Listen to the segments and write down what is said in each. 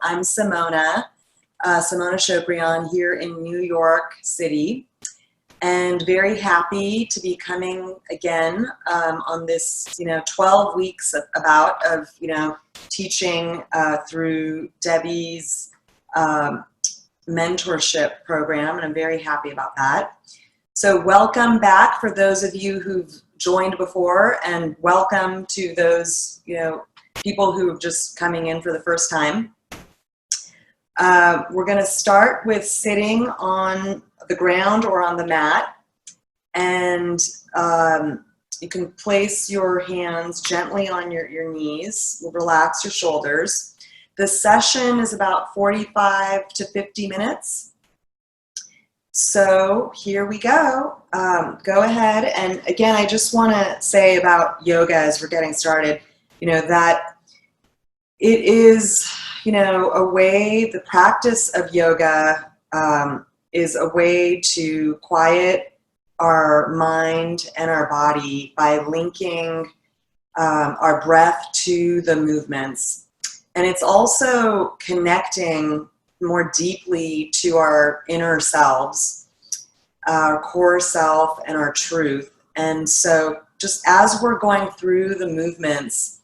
I'm Simona Shokrian here in New York City, and very happy to be coming again on this, 12 weeks of teaching through Debbie's mentorship program, and I'm very happy about that. So welcome back for those of you who've joined before, and welcome to those, people who are just coming in for the first time. We're going to start with sitting on the ground or on the mat, and you can place your hands gently on your knees. Relax your shoulders. The session is about 45 to 50 minutes. So here we go. Go ahead, and again, I just want to say about yoga as we're getting started, that it is, a way, the practice of yoga is a way to quiet our mind and our body by linking our breath to the movements. And it's also connecting more deeply to our inner selves, our core self and our truth. And so just as we're going through the movements,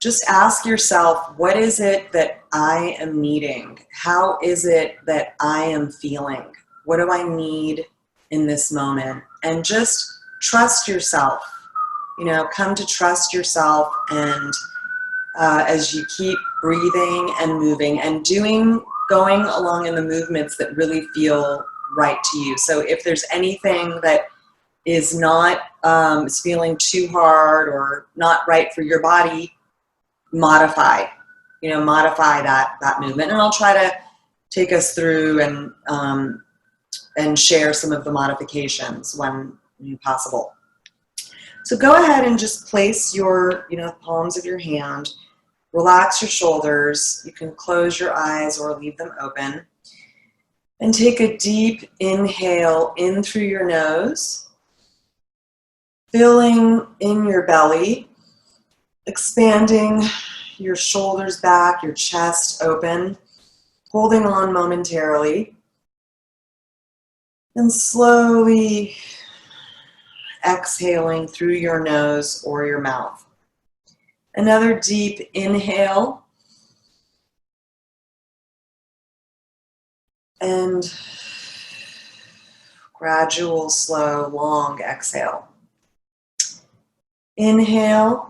just ask yourself, what is it that I am needing? How is it that I am feeling? What do I need in this moment? And just trust yourself, come to trust yourself, and as you keep breathing and moving and going along in the movements that really feel right to you. So if there's anything that is not is feeling too hard or not right for your body, modify that movement. And I'll try to take us through and share some of the modifications when possible. So go ahead and just place your, palms of your hand. Relax your shoulders. You can close your eyes or leave them open. And take a deep inhale in through your nose, filling in your belly, expanding your shoulders back, your chest open, holding on momentarily, and slowly exhaling through your nose or your mouth. Another deep inhale, and gradual, slow, long exhale. Inhale,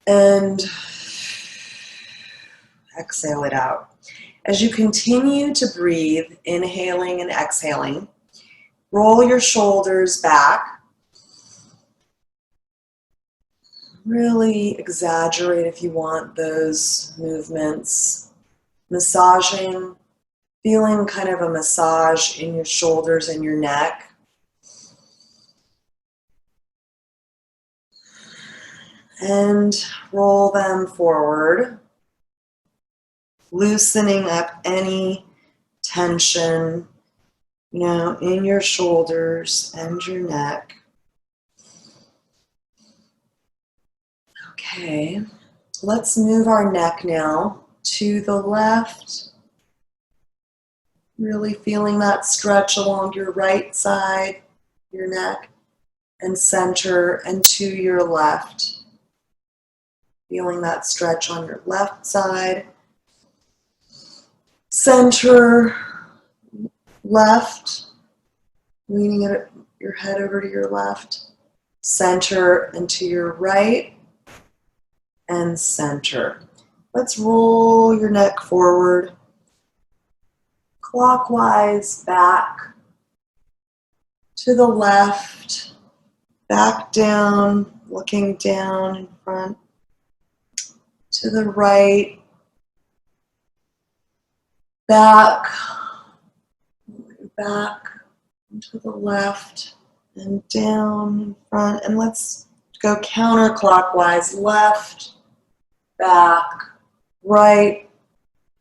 and exhale it out. As you continue to breathe, inhaling and exhaling, roll your shoulders back. Really exaggerate, if you want, those movements. Massaging, feeling kind of a massage in your shoulders and your neck. And roll them forward, loosening up any tension, in your shoulders and your neck. Okay, let's move our neck now to the left. Really feeling that stretch along your right side, your neck, and center, and to your left. Feeling that stretch on your left side, center, left, leaning your head over to your left, center and to your right, and center. Let's roll your neck forward, clockwise back, to the left, back down, looking down in front, to the right, back, to the left, and down in front. And let's go counterclockwise, left, back, right,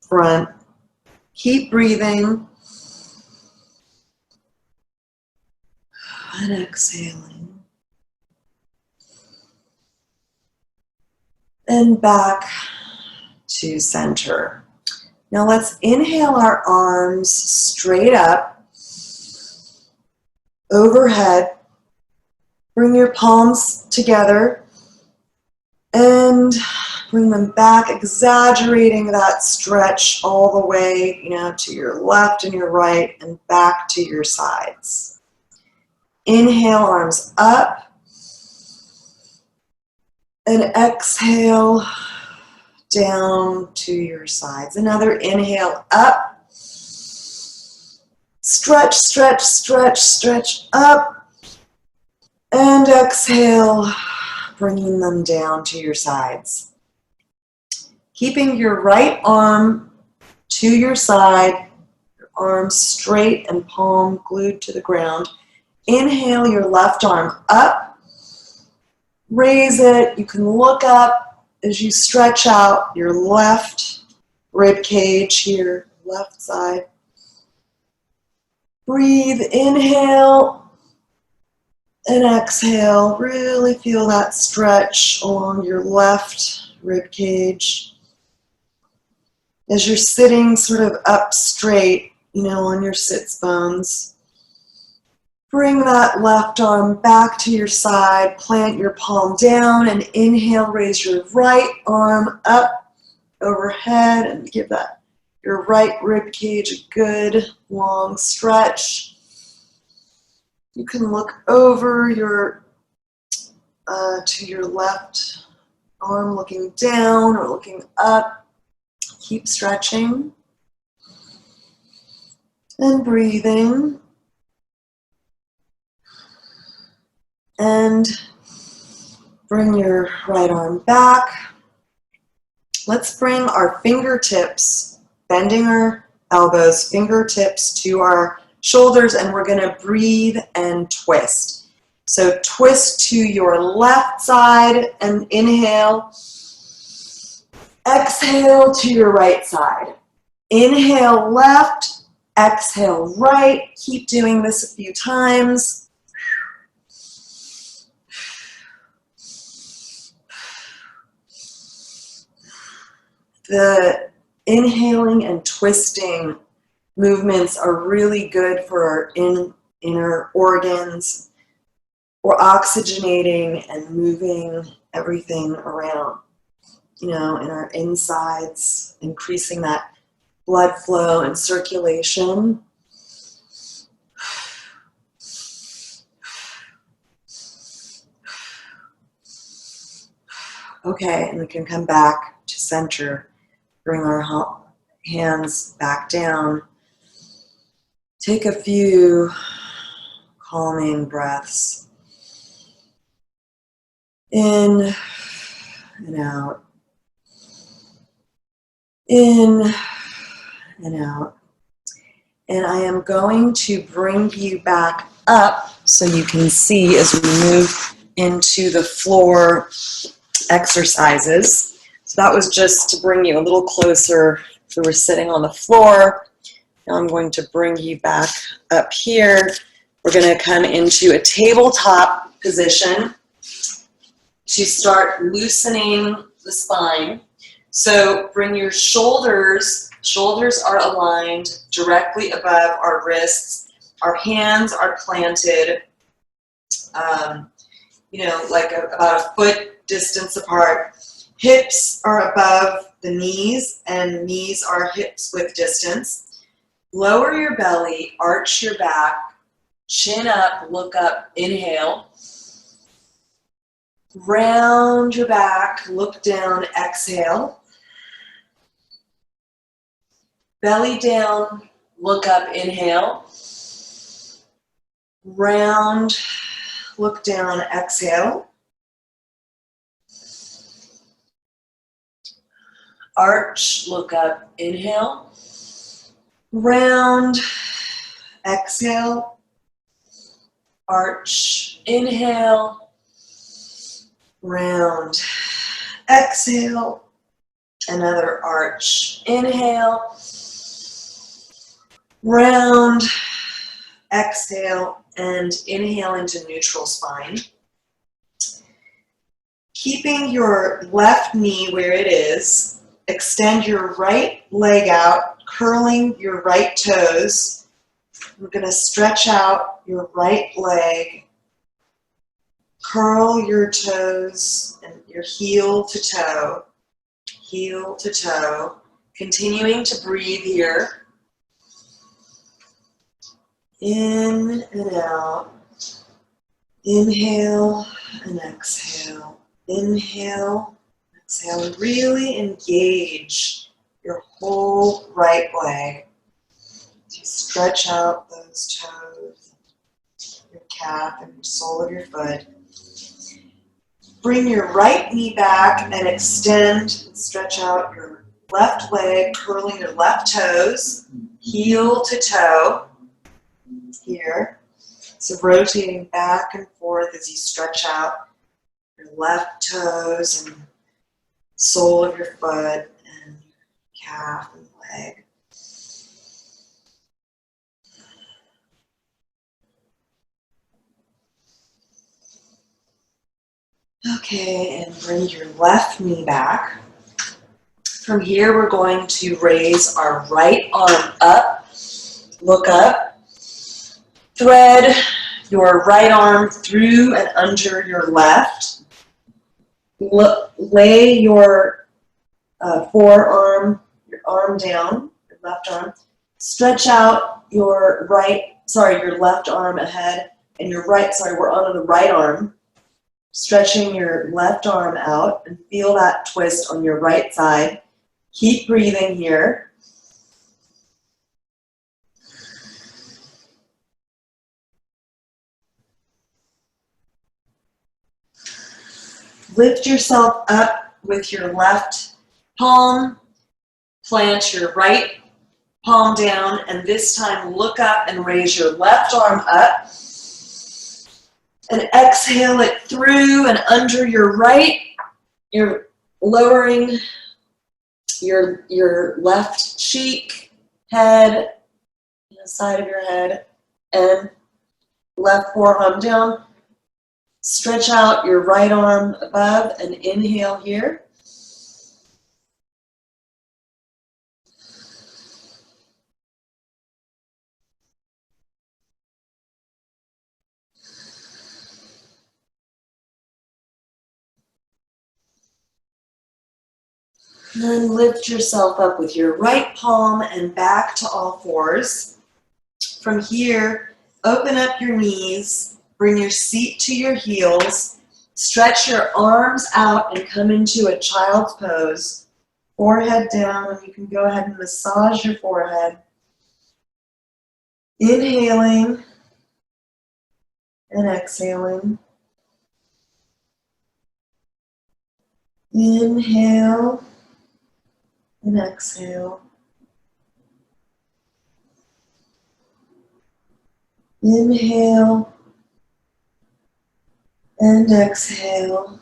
front. Keep breathing and exhaling. and back to center. Now let's inhale our arms straight up, overhead. Bring your palms together and bring them back, exaggerating that stretch all the way, to your left and your right and back to your sides. Inhale, arms up, and exhale down to your sides. Another inhale up, stretch, stretch, stretch, stretch up, and exhale, bringing them down to your sides. Keeping your right arm to your side, your arm straight and palm glued to the ground. Inhale your left arm up, raise it. You can look up as you stretch out your left rib cage here, left side. Breathe, inhale. And exhale, really feel that stretch along your left rib cage. As you're sitting sort of up straight, on your sits bones. Bring that left arm back to your side, plant your palm down, and inhale, raise your right arm up overhead and give your right rib cage a good long stretch. You can look over to your left arm, looking down or looking up. Keep stretching and breathing. And bring your right arm back. Let's bring our fingertips, bending our elbows, fingertips to our shoulders, and we're going to breathe and twist. So twist to your left side and inhale. Exhale to your right side. Inhale left, exhale right. Keep doing this a few times. The inhaling and twisting movements are really good for our inner organs. We're oxygenating and moving everything around, in our insides, increasing that blood flow and circulation. Okay, and we can come back to center, bring our hands back down. Take a few calming breaths. In and out. In and out. And I am going to bring you back up so you can see as we move into the floor exercises. So that was just to bring you a little closer if we were sitting on the floor. Now I'm going to bring you back up here. We're going to come into a tabletop position to start loosening the spine. So bring your shoulders are aligned directly above our wrists. Our hands are planted, like about a foot distance apart. Hips are above the knees, and knees are hips width distance. Lower your belly, arch your back, chin up, look up, inhale. Round your back, look down, exhale. Belly down, look up, inhale. Round, look down, exhale. Arch, look up, inhale. Round, exhale. Arch, inhale. Round, exhale. Another arch, inhale. Round, exhale, and inhale into neutral spine. Keeping your left knee where it is, extend your right leg out, curling your right toes. We're going to stretch out your right leg, curl your toes and your heel to toe, continuing to breathe here. In and out. Inhale and exhale. Inhale, exhale, and really engage your whole right leg. As you stretch out those toes, your calf and your sole of your foot. Bring your right knee back and extend and stretch out your left leg, curling your left toes, heel to toe here. So rotating back and forth as you stretch out your left toes and sole of your foot and calf and leg. Okay, and bring your left knee back. From here, we're going to raise our right arm up. Look up. Thread your right arm through and under your left. Lay your forearm, your arm down, your left arm. Stretch out your left arm ahead, and we're onto the right arm. Stretching your left arm out and feel that twist on your right side. Keep breathing here. Lift yourself up with your left palm. Plant your right palm down, and this time look up and raise your left arm up. And exhale it through and under your right. You're lowering your left cheek, head, the side of your head, and left forearm down. Stretch out your right arm above and inhale here. And then lift yourself up with your right palm and back to all fours. From here, open up your knees, bring your seat to your heels, stretch your arms out and come into a child's pose. Forehead down, and you can go ahead and massage your forehead. Inhaling and exhaling. Inhale and exhale. Inhale and exhale.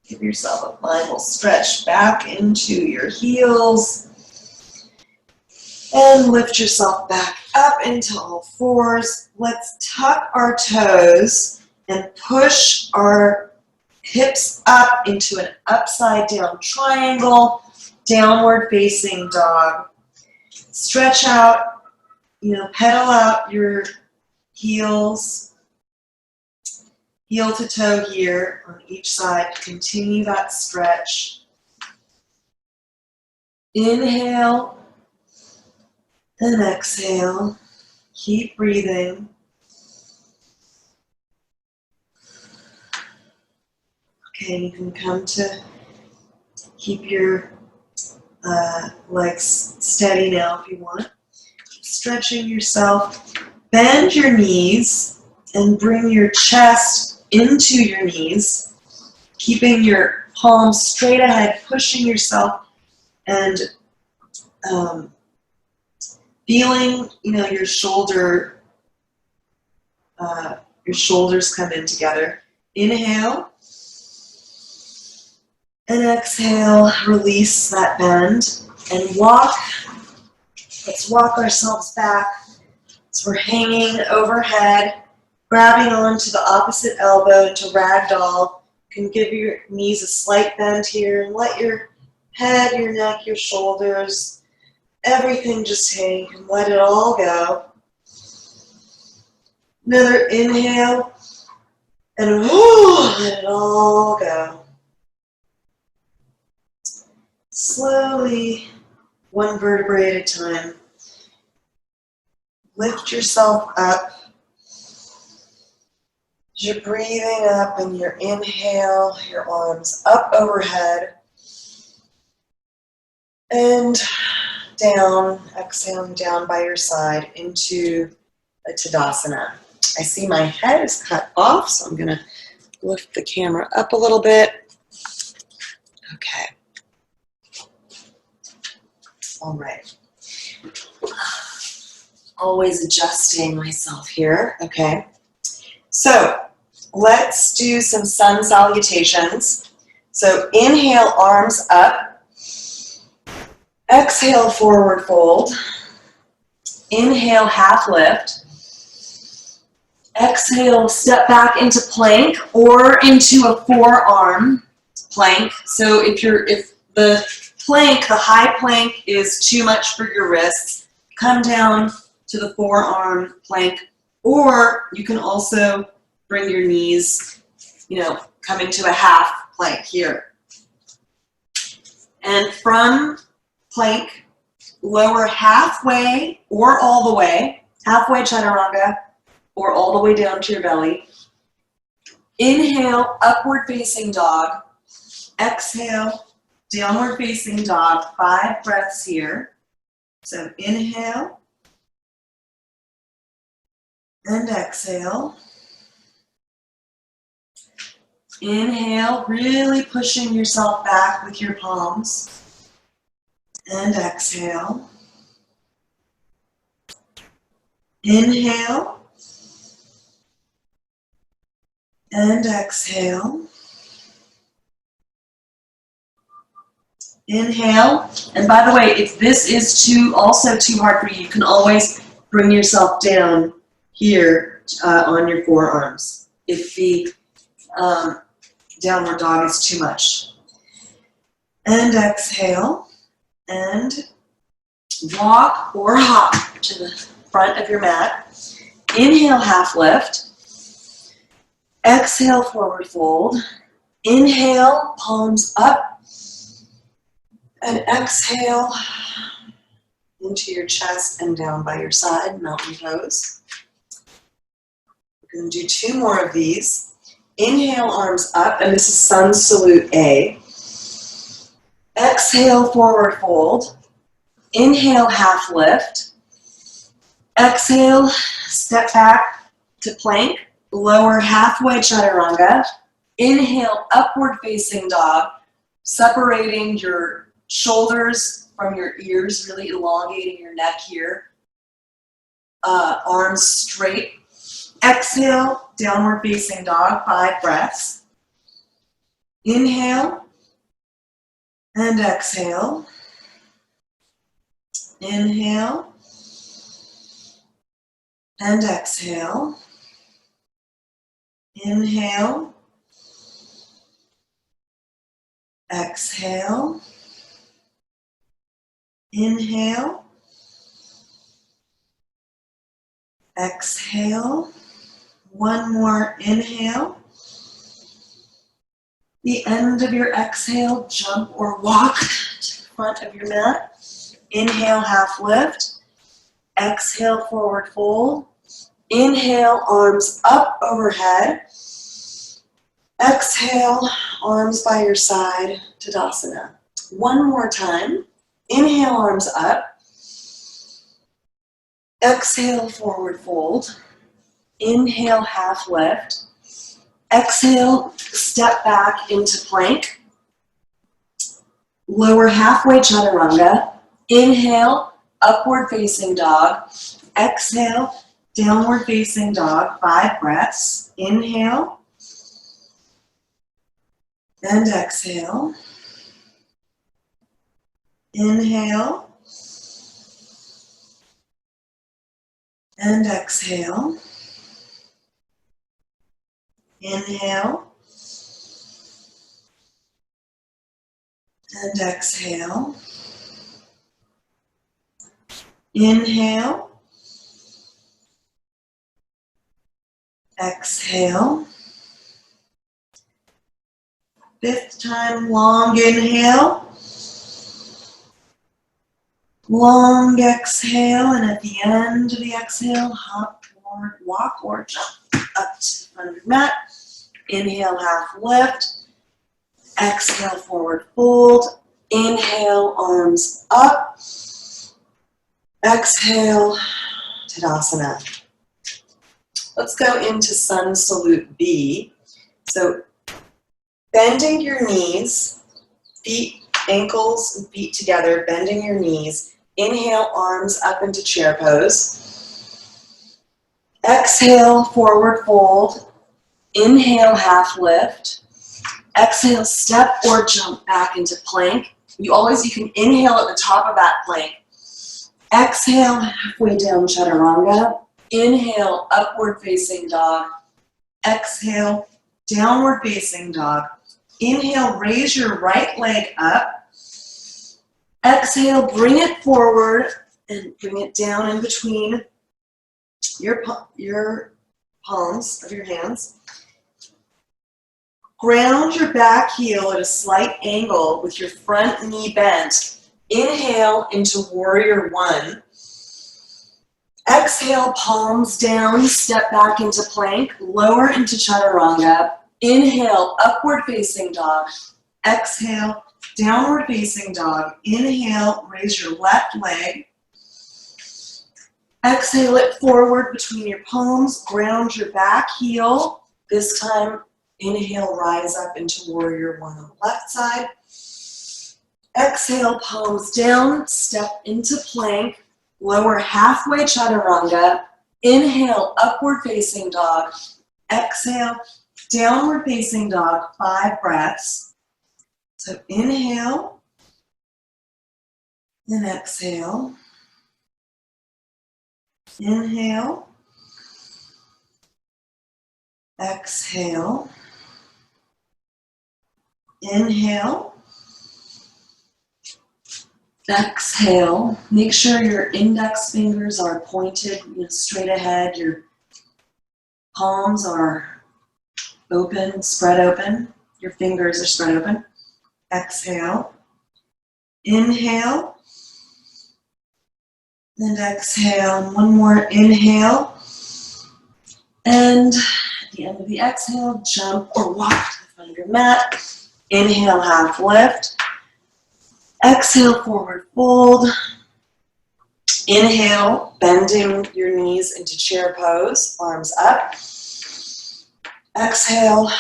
Give yourself a final stretch back into your heels. And lift yourself back up into all fours. Let's tuck our toes and push our hips up into an upside down triangle, downward facing dog. Stretch out, pedal out your heels, heel to toe here on each side. Continue that stretch. Inhale and exhale. Keep breathing. Okay, you can come to keep your legs steady now if you want. Stretching yourself. Bend your knees and bring your chest into your knees, keeping your palms straight ahead, pushing yourself and feeling, your shoulders come in together. Inhale and exhale, release that bend and walk. Let's walk ourselves back. So we're hanging overhead, grabbing onto the opposite elbow into ragdoll. You can give your knees a slight bend here and let your head, your neck, your shoulders, everything just hang and let it all go. Another inhale and let it all go. Slowly, one vertebrae at a time. Lift yourself up. As you're breathing up and your inhale, your arms up overhead and down, exhaling down by your side into a Tadasana. I see my head is cut off, so I'm going to lift the camera up a little bit. Okay. All right. Always adjusting myself here. Okay. So let's do some sun salutations. So inhale, arms up. Exhale, forward fold. Inhale, half lift. Exhale, step back into plank or into a forearm plank. So if the plank, the high plank is too much for your wrists, come down to the forearm plank, or you can also bring your knees, come into a half plank here. And from plank, lower halfway or all the way, halfway chaturanga, or all the way down to your belly. Inhale, upward facing dog. Exhale, downward facing dog. 5 breaths here. So inhale and exhale. Inhale, really pushing yourself back with your palms. And exhale. Inhale. And exhale. Inhale. And by the way, if this is also too hard for you, you can always bring yourself down here on your forearms if the downward dog is too much. And exhale. And walk or hop to the front of your mat. Inhale, half lift. Exhale, forward fold. Inhale, palms up. And exhale into your chest and down by your side, mountain pose. We're going to do 2 more of these. Inhale, arms up, and this is sun salute A. Exhale, forward fold. Inhale, half lift. Exhale, step back to plank. Lower halfway chaturanga. Inhale, upward facing dog, separating your shoulders from your ears, really elongating your neck here. Arms straight. Exhale, downward facing dog, 5 breaths. Inhale and exhale. Inhale and exhale. Inhale, exhale, inhale, exhale. One more inhale. The end of your exhale, jump or walk to the front of your mat. Inhale, half lift. Exhale, forward fold. Inhale, arms up overhead. Exhale, arms by your side, Tadasana. One more time. Inhale, arms up. Exhale, forward fold. Inhale, half lift. Exhale, step back into plank. Lower halfway chaturanga. Inhale, upward facing dog. Exhale, downward facing dog, 5 breaths. Inhale and exhale. Inhale and exhale. Inhale And exhale. Inhale. Exhale. Fifth time, long inhale. Long exhale, and at the end of the exhale, hop forward, walk or jump up to the front of your mat. Inhale, half lift. Exhale, forward fold. Inhale, arms up. Exhale, Tadasana. Let's go into Sun Salute B. So bending your knees, feet, ankles, and feet together, bending your knees. Inhale, arms up into chair pose. Exhale, forward fold. Inhale, half lift. Exhale, step or jump back into plank. You can inhale at the top of that plank. Exhale, halfway down chaturanga. Inhale, upward facing dog. Exhale, downward facing dog. Inhale, raise your right leg up. Exhale, bring it forward and bring it down in between your palms of your hands. Ground your back heel at a slight angle with your front knee bent. Inhale into warrior one. Exhale, palms down, step back into plank, lower into chaturanga. Inhale, upward facing dog. Exhale, downward facing dog. Inhale, raise your left leg. Exhale it forward between your palms, ground your back heel. This time, inhale, rise up into warrior one on the left side. Exhale, palms down, step into plank, lower halfway chaturanga. Inhale, upward facing dog. Exhale, downward facing dog, 5 breaths. So inhale and exhale. Inhale, exhale, inhale, exhale. Make sure your index fingers are pointed straight ahead. Your palms are open, spread open. Your fingers are spread open. Exhale, inhale, and exhale. One more inhale. And at the end of the exhale, jump or walk to the front of your mat. Inhale, half lift. Exhale, forward fold. Inhale, bending your knees into chair pose, arms up. Exhale,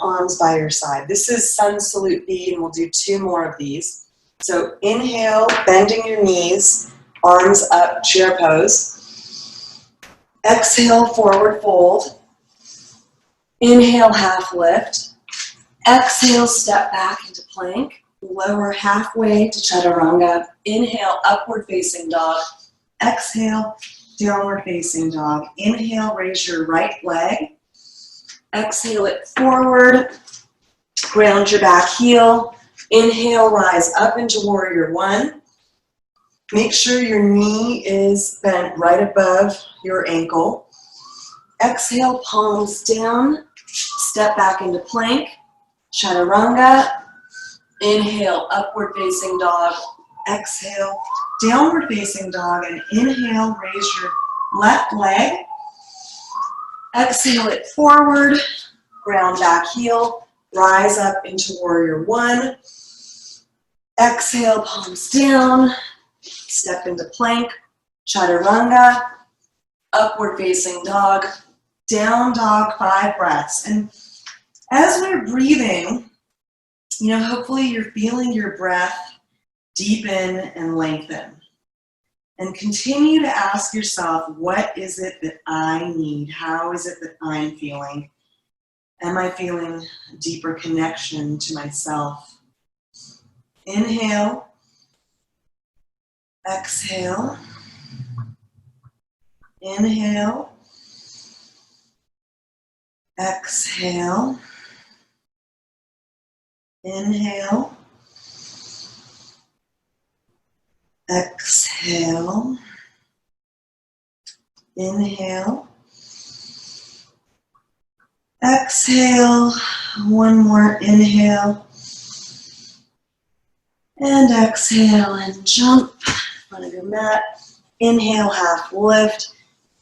arms by your side. This is Sun Salute B, and we'll do 2 more of these. So inhale, bending your knees, arms up, chair pose. Exhale, forward fold. Inhale, half lift. Exhale, step back into plank. Lower halfway to chaturanga. Inhale, upward facing dog. Exhale, downward facing dog. Inhale, raise your right leg. Exhale it forward. Ground your back heel. Inhale, rise up into warrior one. Make sure your knee is bent right above your ankle. Exhale, palms down. Step back into plank. Chaturanga. Inhale, upward facing dog. Exhale, downward facing dog. And inhale, raise your left leg. Exhale it forward. Ground back heel. Rise up into warrior one. Exhale, palms down. Step into plank. Chaturanga. Upward facing dog. Down dog, 5 breaths. And as we're breathing, hopefully you're feeling your breath deepen and lengthen. And continue to ask yourself, what is it that I need? How is it that I'm feeling? Am I feeling a deeper connection to myself? Inhale. Exhale. Inhale. Exhale. Inhale. Exhale. Inhale. Exhale. One more inhale. And exhale and jump in front of your mat. Inhale, half lift.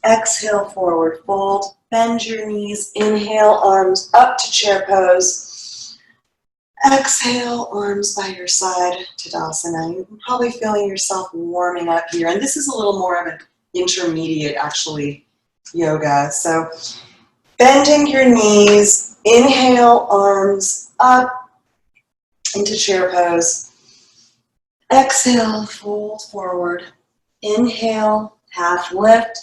Exhale, forward fold. Bend your knees. Inhale, arms up to chair pose. Exhale, arms by your side, Tadasana. You're probably feeling yourself warming up here. And this is a little more of an intermediate, actually, yoga. So bending your knees. Inhale, arms up into chair pose. Exhale, fold forward. Inhale, half lift.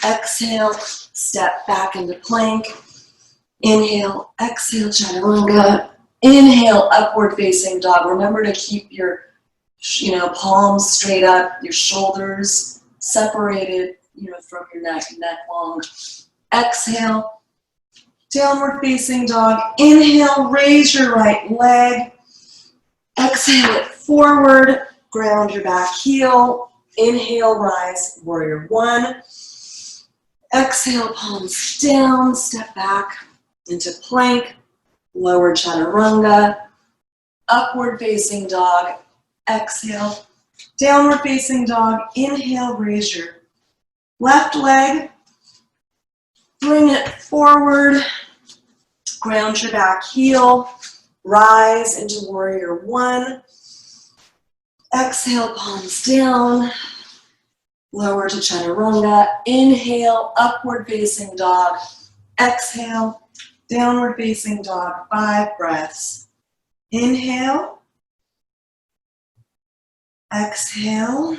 Exhale, step back into plank. Inhale, exhale, chaturanga. Inhale, upward facing dog. Remember to keep your, palms straight up, your shoulders separated, from your neck long. Exhale, downward facing dog. Inhale, raise your right leg. Exhale it forward, ground your back heel. Inhale, rise, warrior one. Exhale, palms down, step back into plank, lower chaturanga, upward facing dog. Exhale, downward facing dog. Inhale, raise your left leg, bring it forward, ground your back heel. Rise into warrior one. Exhale, palms down. Lower to chaturanga. Inhale, upward facing dog. Exhale, downward facing dog. 5 breaths. Inhale. Exhale.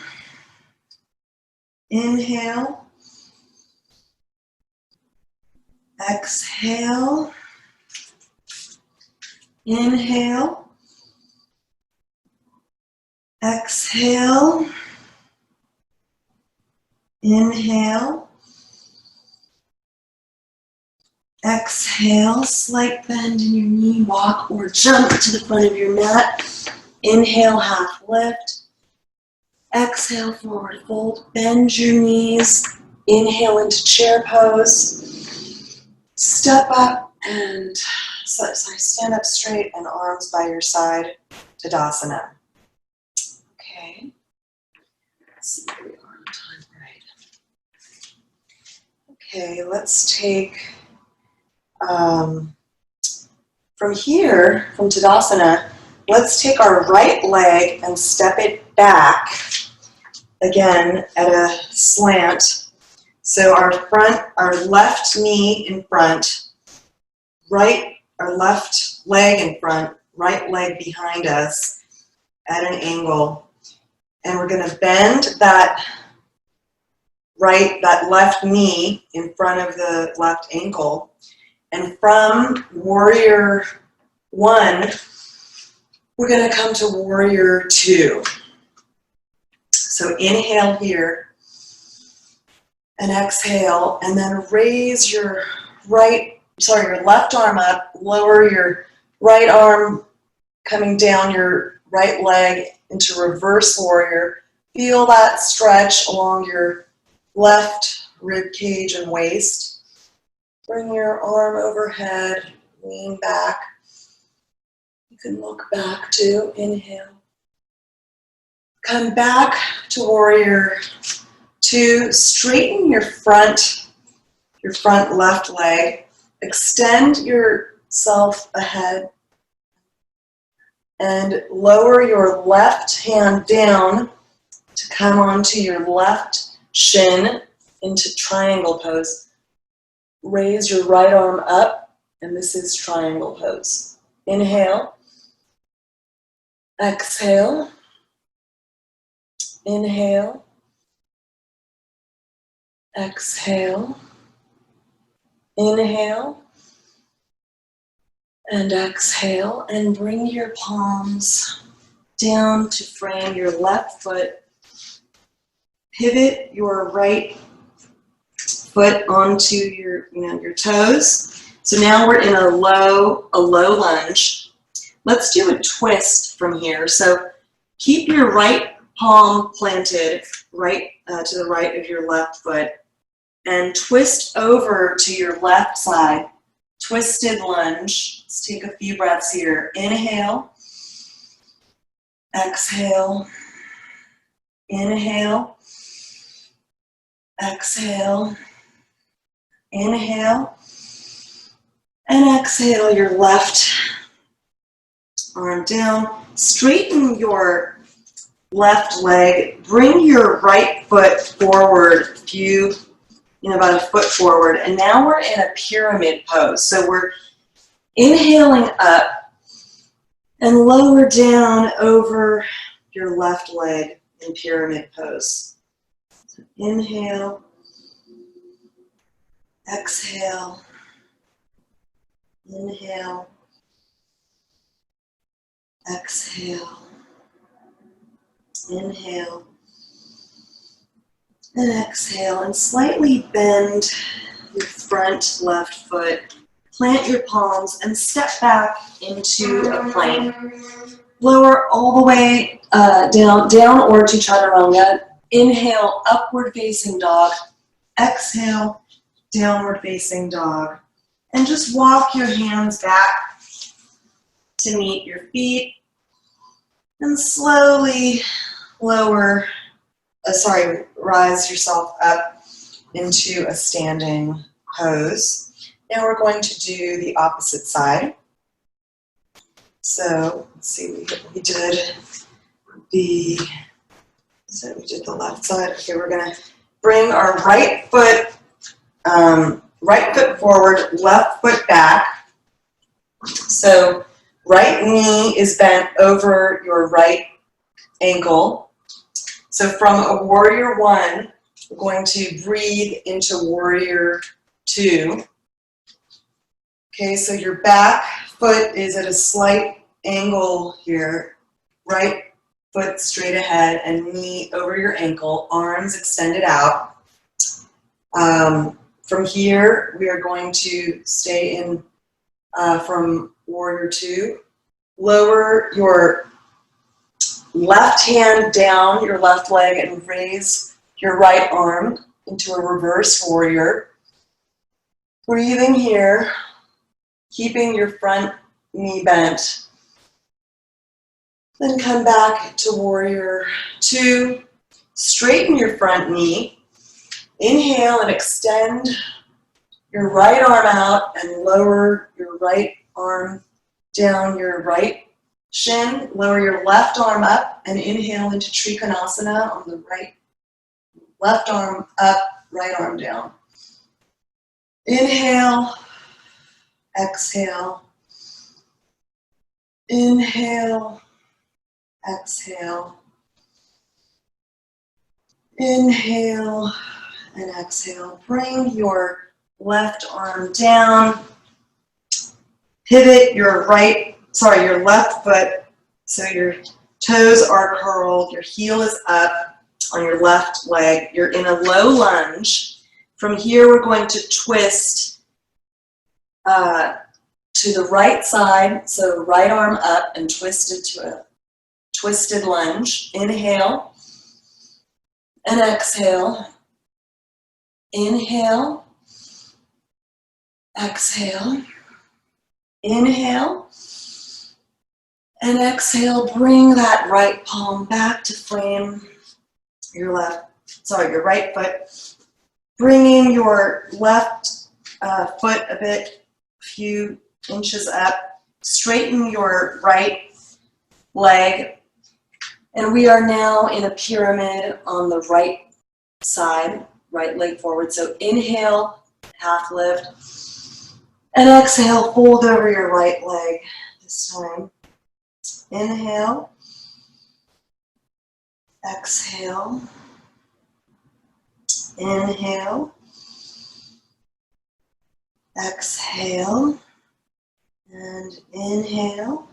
Inhale. Exhale. Inhale. Exhale. Inhale. Exhale. Slight bend in your knee. Walk or jump to the front of your mat. Inhale, half lift. Exhale, forward fold. Bend your knees. Inhale into chair pose. Step up and stand up straight and arms by your side, Tadasana. Okay. Let's see where we are on time. Right. Okay, let's take from here, from Tadasana, let's take our right leg and step it back again at a slant. So our left knee in front, our left leg in front, right leg behind us at an angle. And we're going to bend that left knee in front of the left ankle. And from warrior one, we're going to come to warrior two. So inhale here and exhale, and then raise your left arm up, lower your right arm coming down your right leg into reverse warrior. Feel that stretch along your left rib cage and waist. Bring your arm overhead, lean back. You can look back too. Inhale. Come back to warrior two. Straighten your front left leg. Extend yourself ahead and lower your left hand down to come onto your left shin into triangle pose. Raise your right arm up, and this is triangle pose. Inhale. Exhale. Inhale. Exhale. Inhale. And exhale, and bring your palms down to frame your left foot. Pivot your right foot onto your toes. So now we're in a low lunge. Let's do a twist from here. So keep your right palm planted right to the right of your left foot, and twist over to your left side. Twisted lunge. Let's take a few breaths here. Inhale, exhale, inhale, exhale, inhale, and exhale your left arm down. Straighten your left leg. Bring your right foot forward, about a foot forward. And now we're in a pyramid pose. So we're inhaling up and lower down over your left leg in pyramid pose. So inhale, exhale, inhale, exhale, inhale, and exhale, and slightly bend your front left foot. Plant your palms and step back into a plank. Lower all the way down or to chaturanga. Inhale, upward facing dog. Exhale, downward facing dog. And just walk your hands back to meet your feet. And slowly rise yourself up into a standing pose. Now we're going to do the opposite side. So let's see, we did the left side. Okay, we're gonna bring our right foot forward, left foot back. So right knee is bent over your right ankle. So from a warrior one, we're going to breathe into warrior two. Okay, so your back foot is at a slight angle here. Right foot straight ahead and knee over your ankle, arms extended out. From here, we are going to stay in from warrior two. Lower your left hand down your left leg and raise your right arm into a reverse warrior. Breathing here, keeping your front knee bent. Then come back to warrior two. Straighten your front knee. Inhale and extend your right arm out and lower your right arm down your right shin. Lower your left arm up and inhale into Trikonasana on the right. Left arm up, right arm down. Inhale, exhale. Inhale, exhale. Inhale and exhale. Bring your left arm down. Pivot your left foot so your toes are curled, your heel is up on your left leg. You're in a low lunge. From here, we're going to twist to the right side, so right arm up and twist it to a twisted lunge. Inhale and exhale. Inhale, exhale. Inhale and exhale. Bring that right palm back to frame your right foot. Bringing your left foot a few inches up. Straighten your right leg. And we are now in a pyramid on the right side, right leg forward. So inhale, half lift. And exhale, fold over your right leg this time. Inhale. Exhale. Inhale. Exhale. And inhale.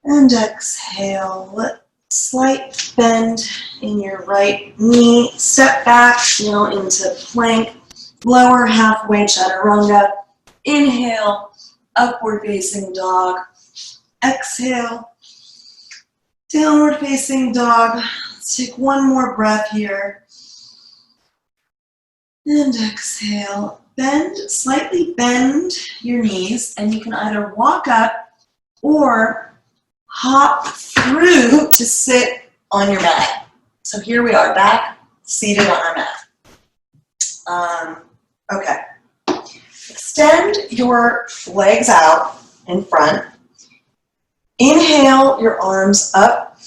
And exhale. Slight bend in your right knee. Step back now into plank. Lower halfway chaturanga. Inhale, upward facing dog. Exhale, Downward facing dog. Let's take one more breath here. And exhale. Bend, slightly bend your knees, and you can either walk up or hop through to sit on your mat. So here we are, back seated on our mat. Okay. Extend your legs out in front. Inhale your arms up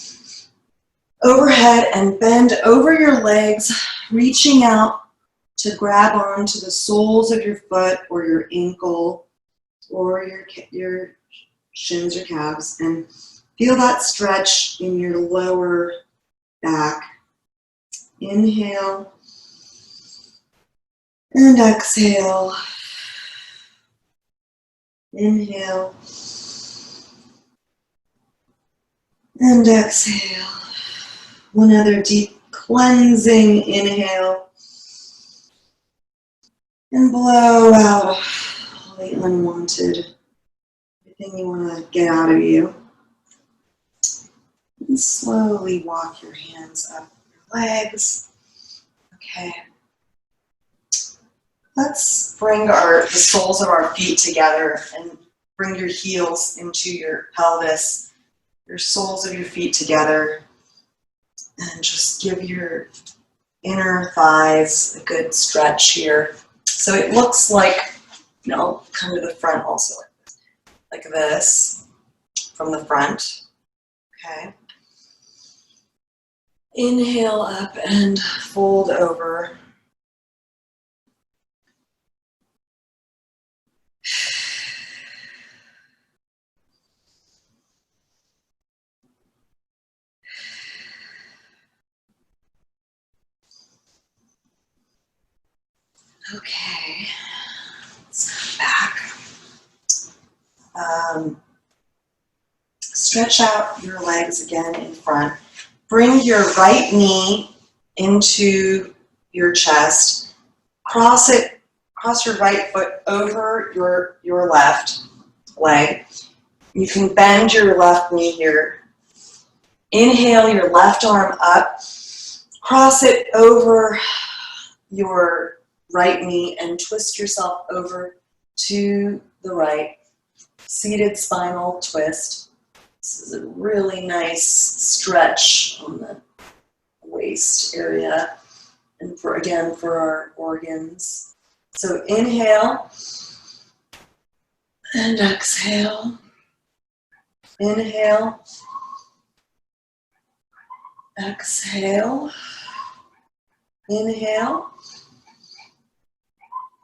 overhead and bend over your legs, reaching out to grab onto the soles of your foot or your ankle or your shins or calves, and feel that stretch in your lower back. Inhale and exhale. Inhale and exhale. One other deep cleansing inhale. And blow out all the unwanted, everything you want to get out of you. And slowly walk your hands up your legs. Okay. Let's bring the soles of our feet together and bring your heels into your pelvis, your soles of your feet together, and just give your inner thighs a good stretch here. So it looks like, come to the front also, like this, from the front. Okay. Inhale up and fold over. Okay, let's come back. Stretch out your legs again in front. Bring your right knee into your chest. Cross your right foot over your left leg. You can bend your left knee here. Inhale your left arm up. Cross it over your right knee and twist yourself over to the right. Seated spinal twist. This is a really nice stretch on the waist area and for our organs. So inhale and exhale. Inhale. Exhale. Inhale.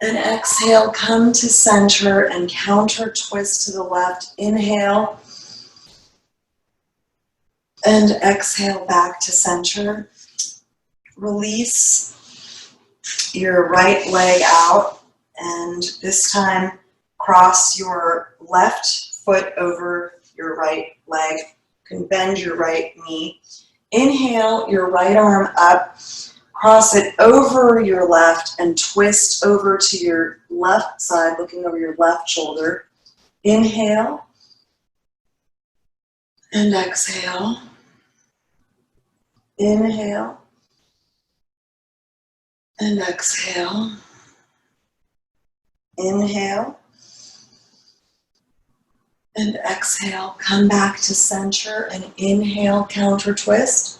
And exhale, come to center and counter twist to the left. Inhale. And exhale back to center. Release your right leg out, and this time cross your left foot over your right leg. You can bend your right knee. Inhale your right arm up. Cross it over your left and twist over to your left side, looking over your left shoulder. Inhale and exhale. Inhale and exhale. Inhale and exhale. Come back to center and inhale, counter twist.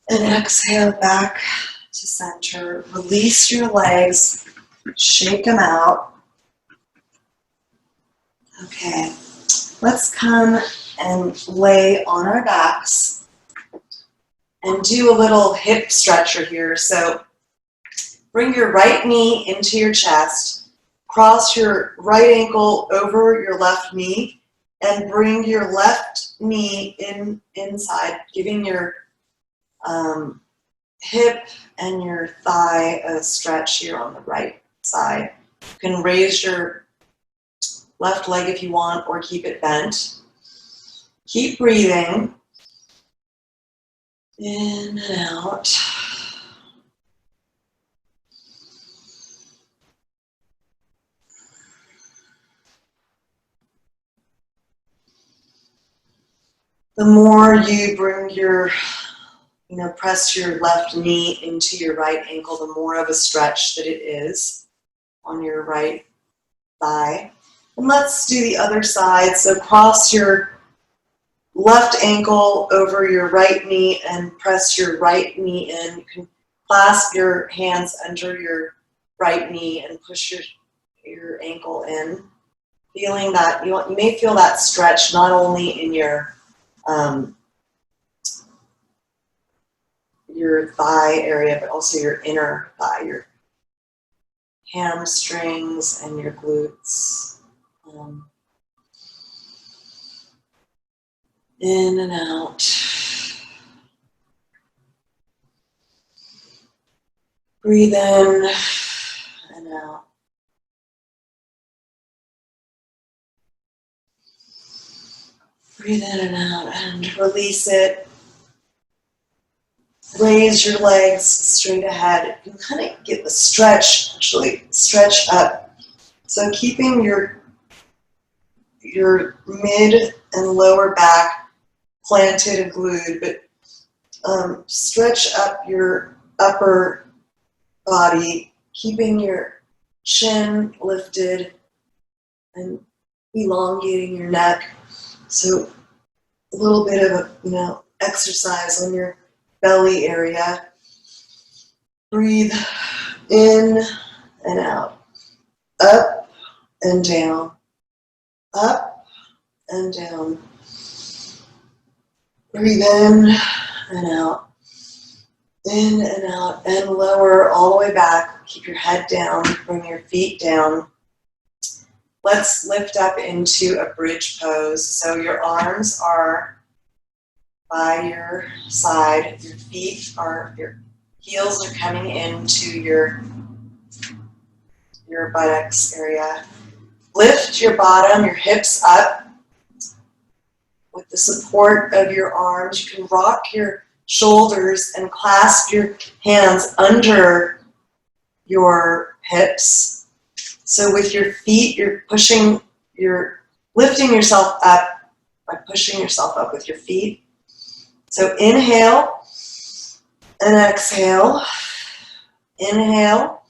And exhale back to center. Release your legs, shake them out. Okay, let's come and lay on our backs and do a little hip stretcher here. So bring your right knee into your chest, cross your right ankle over your left knee, and bring your left knee inside, giving your hip and your thigh a stretch here on the right side. You can raise your left leg if you want, or keep it bent. Keep breathing in and out. The more you bring your, press your left knee into your right ankle, the more of a stretch that it is on your right thigh. And let's do the other side. So cross your left ankle over your right knee and press your right knee in. You can clasp your hands under your right knee and push your ankle in. Feeling that, you may feel that stretch not only in your thigh area, but also your inner thigh, your hamstrings and your glutes. In and out. Breathe in and out. Breathe in and out and release it. Raise your legs straight ahead. You kind of get the stretch, actually, stretch up. So keeping your mid and lower back planted and glued, but stretch up your upper body, keeping your chin lifted and elongating your neck. So a little bit of a, exercise on your belly area. Breathe in and out, up and down, up and down. Breathe in and out, and lower all the way back. Keep your head down, bring your feet down. Let's lift up into a bridge pose. So your arms are by your side, your heels are coming into your buttocks area. Lift your bottom, your hips up with the support of your arms. You can rock your shoulders and clasp your hands under your hips. So with your feet, you're lifting yourself up by pushing yourself up with your feet. So inhale and exhale. Inhale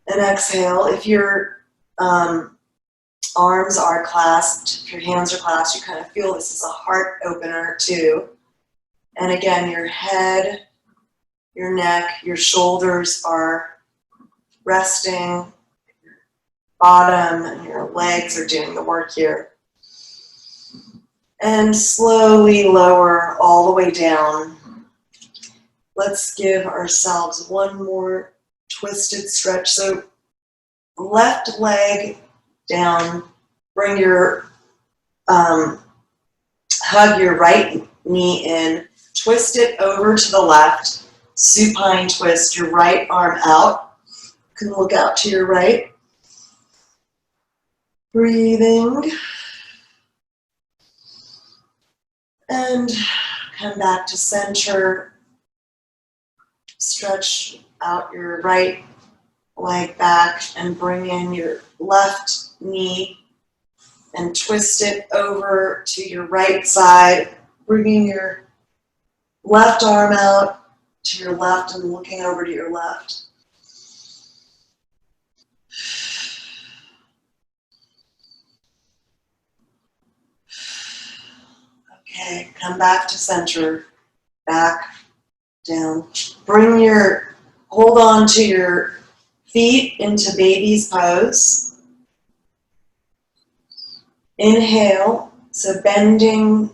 and exhale. If your arms are clasped, if your hands are clasped, you kind of feel this is a heart opener too. And again, your head, your neck, your shoulders are resting. Your bottom and your legs are doing the work here. And slowly lower all the way down. Let's give ourselves one more twisted stretch. So left leg down, bring your, hug your right knee in, twist it over to the left, supine twist, your right arm out. You can look out to your right. Breathing. And come back to center. Stretch out your right leg back and bring in your left knee and twist it over to your right side, bringing your left arm out to your left and looking over to your left. Okay, come back to center, back, down. Hold on to your feet into baby's pose. Inhale, so bending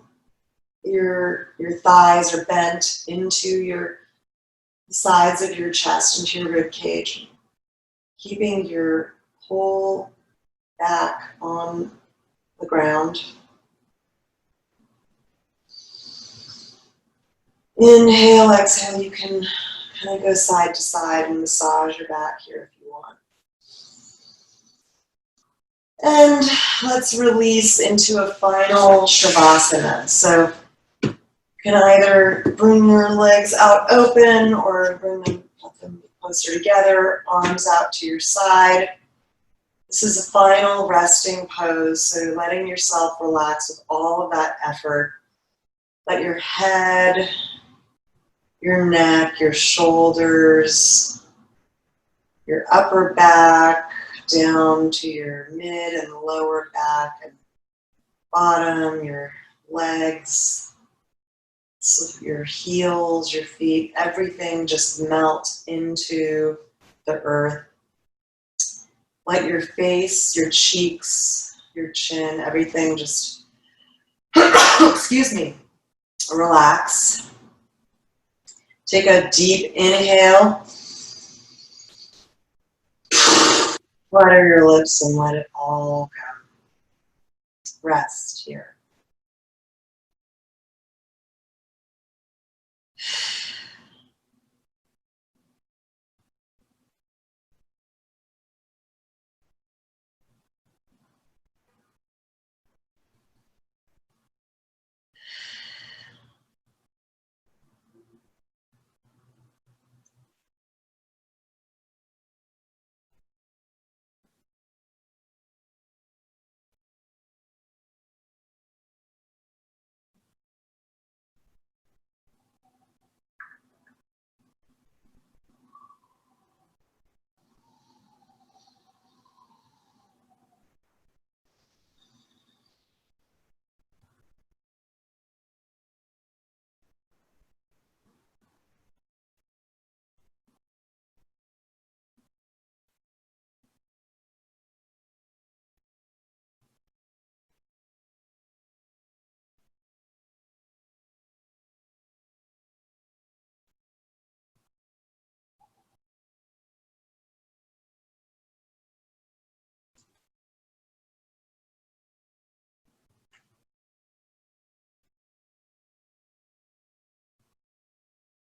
your thighs are bent into your sides of your chest, into your rib cage. Keeping your whole back on the ground. Inhale, exhale, you can kind of go side to side and massage your back here if you want. And let's release into a final Shavasana. So you can either bring your legs out open or let them closer together, arms out to your side. This is a final resting pose, so letting yourself relax with all of that effort. Let your head, your neck, your shoulders, your upper back down to your mid and lower back and bottom, your legs, so your heels, your feet, everything just melt into the earth. Let your face, your cheeks, your chin, everything just, excuse me, relax. Take a deep inhale. Flutter your lips and let it all go. Rest here.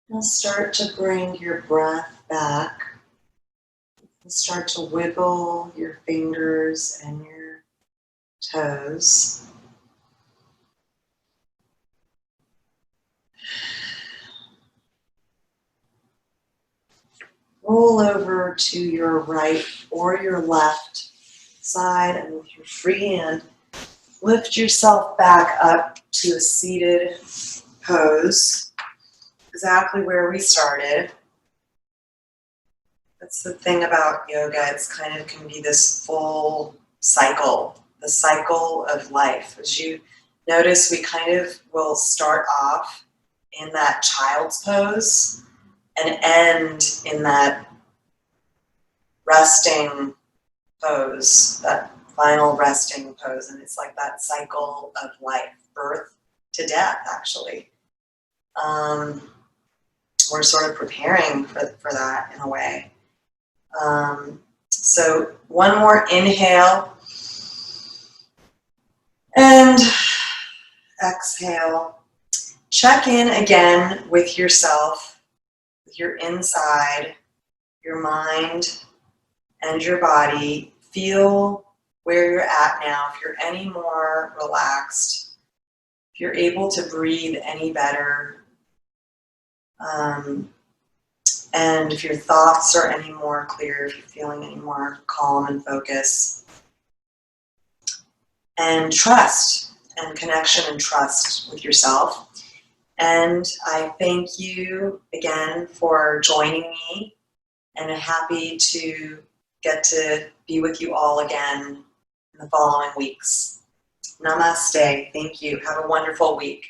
Now start to bring your breath back. Start to wiggle your fingers and your toes. Roll over to your right or your left side, and with your free hand, lift yourself back up to a seated pose, exactly where we started. That's the thing about yoga, it's kind of can be this full cycle, the cycle of life. As you notice, we kind of will start off in that child's pose and end in that resting pose, that final resting pose. And it's like that cycle of life, birth to death, actually. We're sort of preparing for that in a way. So one more inhale and exhale. Check in again with yourself, with your inside, your mind, and your body. Feel where you're at now. If you're any more relaxed, if you're able to breathe any better, and if your thoughts are any more clear, if you're feeling any more calm and focus, and trust and connection and trust with yourself. And I thank you again for joining me, and I'm happy to get to be with you all again in the following weeks. Namaste. Thank you. Have a wonderful week.